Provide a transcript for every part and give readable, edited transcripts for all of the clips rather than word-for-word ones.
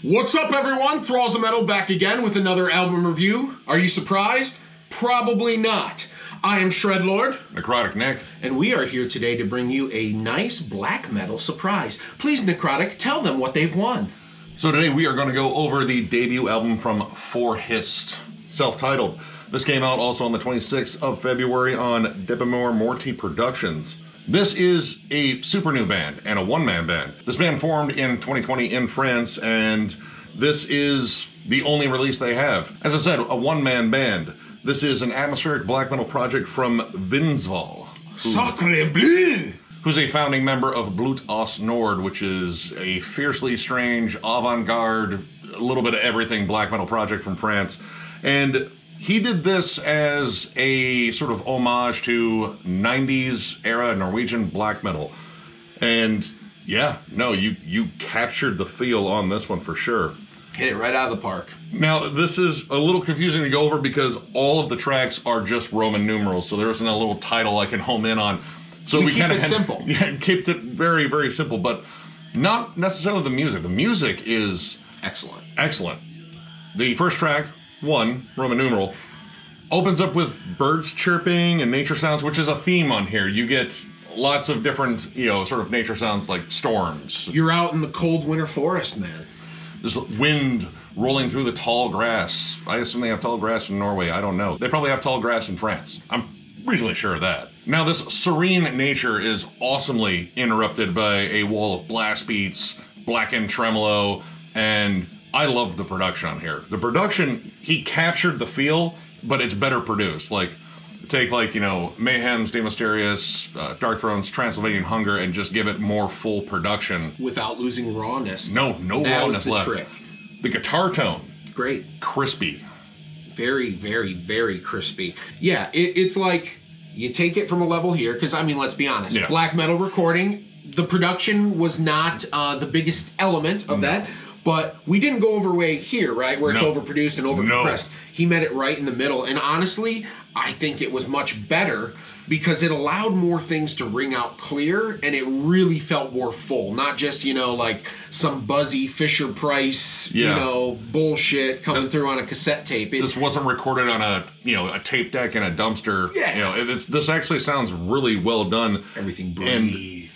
What's up, everyone? Thralls of Metal back again with another album review. Are you surprised? Probably not. I am Shredlord. Necrotic Nick. And we are here today to bring you a nice black metal surprise. Please, Necrotic, tell them what they've won. So today we are going to go over the debut album from Forhist, self-titled. This came out also on the 26th of February on Debemore Morty Productions. This is a super new band and a one-man band. This band formed in 2020 in France, and this is the only release they have. As I said, a one-man band. This is an atmospheric black metal project from Vinzval, Sacre bleu! who's a founding member of Blut aus Nord, which is a fiercely strange, avant-garde, a little bit of everything black metal project from France. And he did this as a sort of homage to 90s era Norwegian black metal. And yeah, no, you captured the feel on this one for sure. Hit it right out of the park. Now, this is a little confusing to go over because all of the tracks are just Roman numerals, so there isn't a little title I can home in on. So we kind of simple. Yeah, kept it very, very simple, but not necessarily the music. The music is Excellent. excellent. The first track, 1, Roman numeral, opens up with birds chirping and nature sounds, which is a theme on here. You get lots of different, sort of nature sounds like storms. You're out in the cold winter forest, man. There's wind rolling through the tall grass. I assume they have tall grass in Norway. I don't know. They probably have tall grass in France. I'm reasonably sure of that. Now, this serene nature is awesomely interrupted by a wall of blast beats, blackened tremolo, and I love the production on here. The production, he captured the feel, but it's better produced. Take Mayhem's De Mysterious, Dark Throne's Transylvanian Hunger, and just give it more full production. Without losing rawness. No rawness left. That was the trick. The guitar tone. Great. Crispy. Very, very, very crispy. Yeah, it's like you take it from a level here, because, let's be honest. Yeah. Black metal recording, the production was not the biggest element of that, but we didn't go overweight here, right, where it's overproduced and overcompressed. No. He met it right in the middle, and honestly, I think it was much better because it allowed more things to ring out clear, and it really felt more full, not just, like some buzzy Fisher-Price, bullshit coming through on a cassette tape. This wasn't recorded on a tape deck in a dumpster. Yeah. This actually sounds really well done. Everything breathed.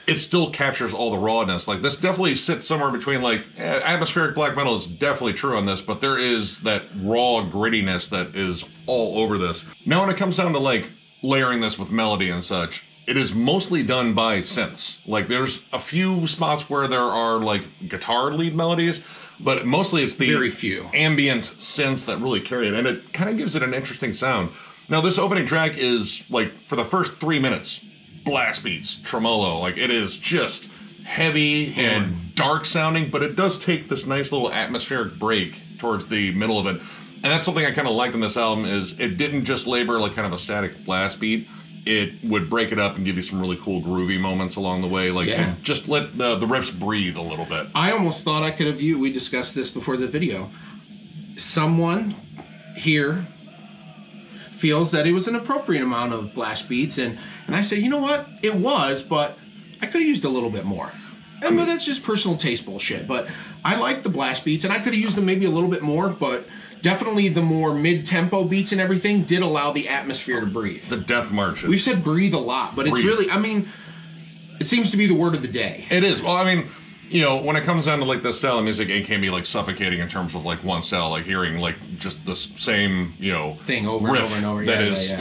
It still captures all the rawness. This definitely sits somewhere between, atmospheric black metal is definitely true on this, but there is that raw grittiness that is all over this. Now, when it comes down to, layering this with melody and such, it is mostly done by synths. There's a few spots where there are, guitar lead melodies, but mostly it's the very few ambient synths that really carry it, and it kind of gives it an interesting sound. Now, this opening track is, for the first 3 minutes, blast beats, tremolo. It is just heavy and dark sounding, but it does take this nice little atmospheric break towards the middle of it. And that's something I kind of liked in this album is it didn't just labor kind of a static blast beat. It would break it up and give you some really cool groovy moments along the way. And just let the riffs breathe a little bit. I almost thought I could have we discussed this before the video. Someone here feels that it was an appropriate amount of blast beats, and I say, you know what? It was, but I could have used a little bit more. And that's just personal taste bullshit, but I like the blast beats, and I could have used them maybe a little bit more, but definitely the more mid-tempo beats and everything did allow the atmosphere to breathe. The death marches. We've said breathe a lot, but it's really, it seems to be the word of the day. It is. Well, when it comes down to the style of music, it can be suffocating in terms of one style, hearing just the same thing over and over and over. That is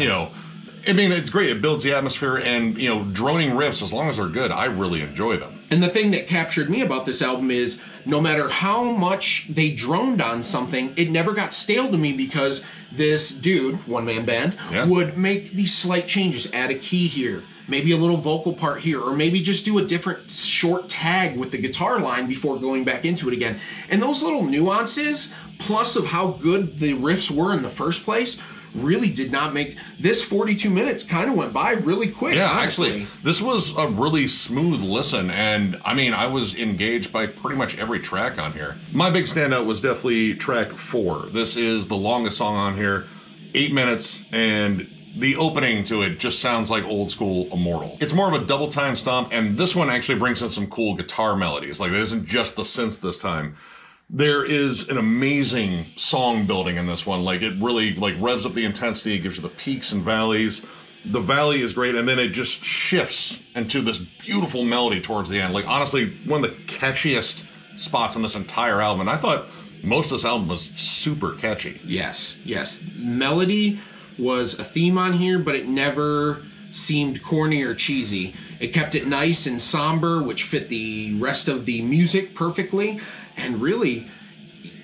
it's great. It builds the atmosphere, and droning riffs, as long as they're good, I really enjoy them. And the thing that captured me about this album is no matter how much they droned on something, it never got stale to me because this dude, one-man band, would make these slight changes, add a key here, maybe a little vocal part here, or maybe just do a different short tag with the guitar line before going back into it again. And those little nuances, plus of how good the riffs were in the first place, really did not make this 42 minutes kind of went by really quick. Yeah, honestly. actually, this was a really smooth listen, and I was engaged by pretty much every track on here. My big standout was definitely track 4. This is the longest song on here, 8 minutes, and the opening to it just sounds like old school Immortal. It's more of a double time stomp, and this one actually brings in some cool guitar melodies. It isn't just the synths this time. There is an amazing song building in this one. Like, it really like revs up the intensity. It gives you the peaks and valleys. The valley is great, and then it just shifts into this beautiful melody towards the end. Like, honestly, one of the catchiest spots on this entire album. And I thought most of this album was super catchy. Yes. Melody was a theme on here, but it never seemed corny or cheesy. It kept it nice and somber, which fit the rest of the music perfectly. And really,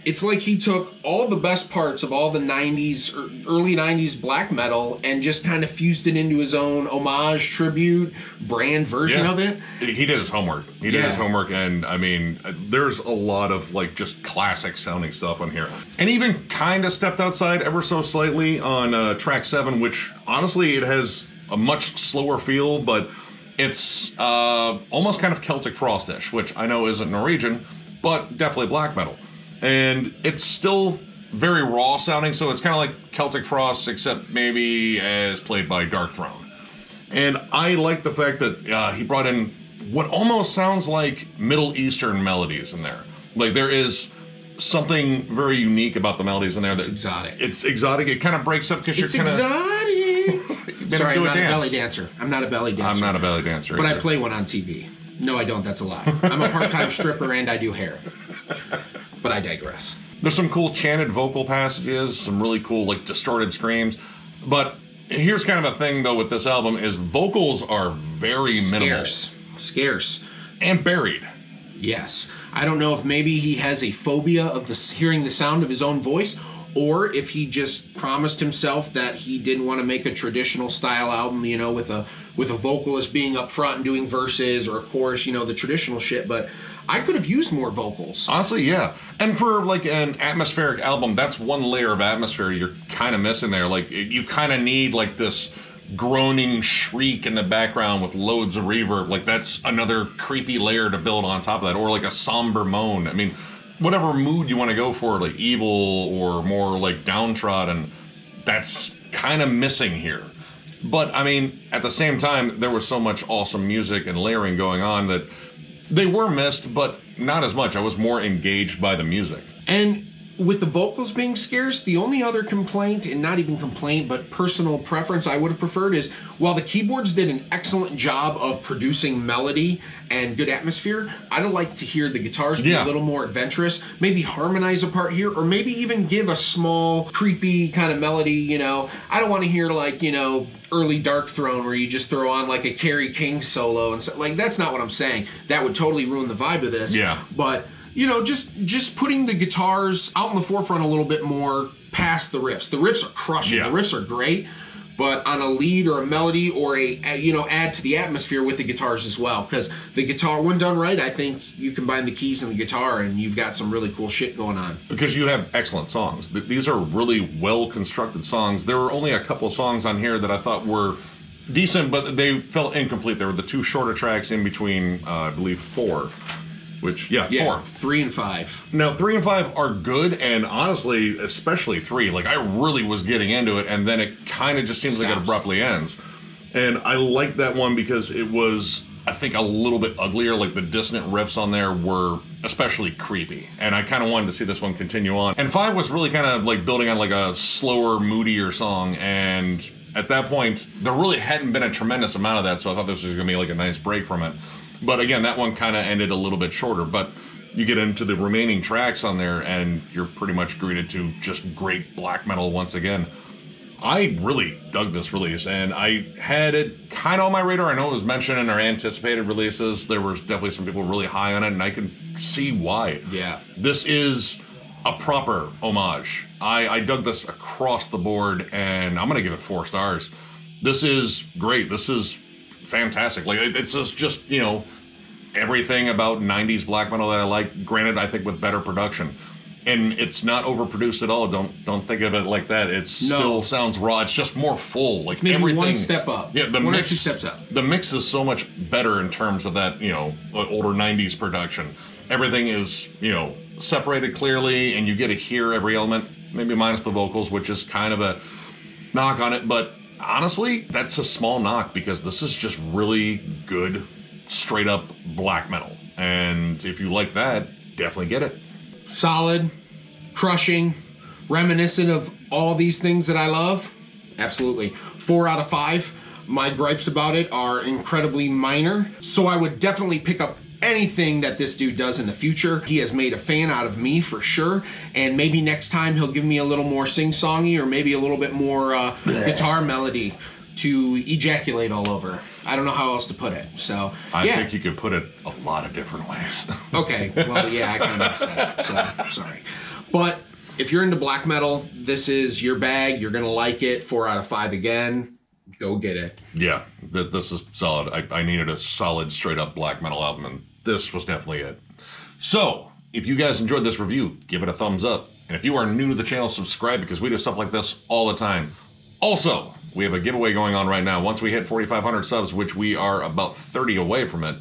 it's like he took all the best parts of all the 90s, or early 90s black metal and just kind of fused it into his own homage, tribute, brand version of it. He did his homework. He did his homework, and I mean, there's a lot of like just classic sounding stuff on here. And even kind of stepped outside ever so slightly on track 7, which honestly, it has a much slower feel, but it's almost kind of Celtic Frostish, which I know isn't Norwegian, but definitely black metal. And it's still very raw sounding, so it's kind of like Celtic Frost, except maybe as played by Dark Throne. And I like the fact that he brought in what almost sounds like Middle Eastern melodies in there. Like, there is something very unique about the melodies in there. It's exotic. It's exotic. It kind of breaks up because you're kind of... exotic! Sorry, I'm not a belly dancer. I'm not a belly dancer. But either. I play one on TV. No, I don't. That's a lie. I'm a part-time stripper and I do hair. But I digress. There's some cool chanted vocal passages, some really cool like distorted screams. But here's kind of a thing though with this album is vocals are very minimal. Scarce. And buried. Yes. I don't know if maybe he has a phobia of hearing the sound of his own voice, or if he just promised himself that he didn't want to make a traditional style album, you know, with a vocalist being up front and doing verses or a chorus, you know, the traditional shit. But I could have used more vocals. Honestly, yeah. And for like an atmospheric album, that's one layer of atmosphere you're kind of missing there. Like, you kind of need like this groaning shriek in the background with loads of reverb. Like, that's another creepy layer to build on top of that. Or like a somber moan. I mean, whatever mood you want to go for, like evil or more like downtrodden, that's kind of missing here. But I mean, at the same time, there was so much awesome music and layering going on that they were missed, but not as much. I was more engaged by the music. And with the vocals being scarce, the only other complaint, and not even complaint, but personal preference I would have preferred is, while the keyboards did an excellent job of producing melody and good atmosphere, I'd have liked to hear the guitars be a little more adventurous, maybe harmonize a part here, or maybe even give a small, creepy kind of melody, you know. I don't want to hear like, you know, early Dark Throne where you just throw on like a Kerry King solo and stuff. Like, that's not what I'm saying. That would totally ruin the vibe of this. Yeah. But you know, just putting the guitars out in the forefront a little bit more past the riffs. The riffs are crushing. Yeah. The riffs are great, but on a lead or a melody or a, you know, add to the atmosphere with the guitars as well. Because the guitar, when done right, I think you combine the keys and the guitar and you've got some really cool shit going on. Because you have excellent songs. These are really well-constructed songs. There were only a couple of songs on here that I thought were decent, but they felt incomplete. There were the two shorter tracks in between, I believe, 4. Which, 4. 3 and 5. Now, 3 and 5 are good, and honestly, especially 3, like, I really was getting into it, and then it kind of just seems like it abruptly ends. And I like that one because it was, I think, a little bit uglier. Like, the dissonant riffs on there were especially creepy, and I kind of wanted to see this one continue on. And 5 was really kind of, like, building on, like, a slower, moodier song, and at that point, there really hadn't been a tremendous amount of that, so I thought this was going to be, like, a nice break from it. But again, that one kind of ended a little bit shorter. But you get into the remaining tracks on there, and you're pretty much greeted to just great black metal once again. I really dug this release, and I had it kind of on my radar. I know it was mentioned in our anticipated releases. There was definitely some people really high on it, and I can see why. Yeah. This is a proper homage. I dug this across the board, and I'm going to give it 4 stars. This is great. This is fantastic. Like, it's just, you know, everything about 90s black metal that I like. Granted, I think with better production, and it's not overproduced at all. Don't think of it like that. It still sounds raw. It's just more full. Like, it's maybe everything, one step up. Yeah, the one mix, or 2 steps up. The mix is so much better in terms of that, you know, older 90s production. Everything is, you know, separated clearly, and you get to hear every element, maybe minus the vocals, which is kind of a knock on it, but honestly, that's a small knock because this is just really good, straight up black metal. And if you like that, definitely get it. solid, crushing, reminiscent of all these things that I love. Absolutely. 4 out of 5. My gripes about it are incredibly minor, so I would definitely pick up anything that this dude does in the future. He has made a fan out of me for sure, and maybe next time he'll give me a little more sing-songy or maybe a little bit more guitar melody to ejaculate all over. I don't know how else to put it. So I think you could put it a lot of different ways. Okay, well, yeah, I kind of messed that up, so sorry. But if you're into black metal, this is your bag. You're gonna like it. 4 out of 5 again. Go get it. Yeah, this is solid. I needed a solid, straight-up black metal album, and this was definitely it. So, if you guys enjoyed this review, give it a thumbs up. And if you are new to the channel, subscribe, because we do stuff like this all the time. Also, we have a giveaway going on right now. Once we hit 4,500 subs, which we are about 30 away from it,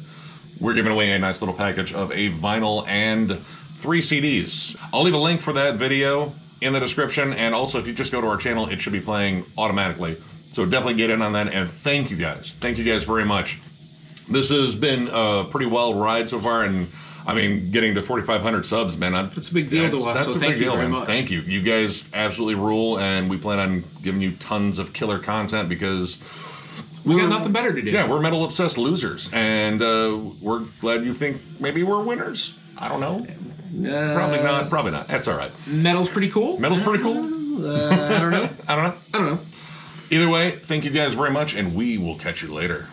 we're giving away a nice little package of a vinyl and 3 CDs. I'll leave a link for that video in the description, and also if you just go to our channel, it should be playing automatically. So definitely get in on that, and thank you guys. Thank you guys very much. This has been a pretty wild ride so far, and I mean, getting to 4,500 subs, man. It's a big deal to us, so thank you very much. Thank you. You guys absolutely rule, and we plan on giving you tons of killer content because we got nothing better to do. Yeah, we're metal-obsessed losers, and we're glad you think maybe we're winners. I don't know. Probably not. Probably not. That's all right. Metal's pretty cool. Metal's pretty cool? I don't know. I don't know. I don't know. Either way, thank you guys very much, and we will catch you later.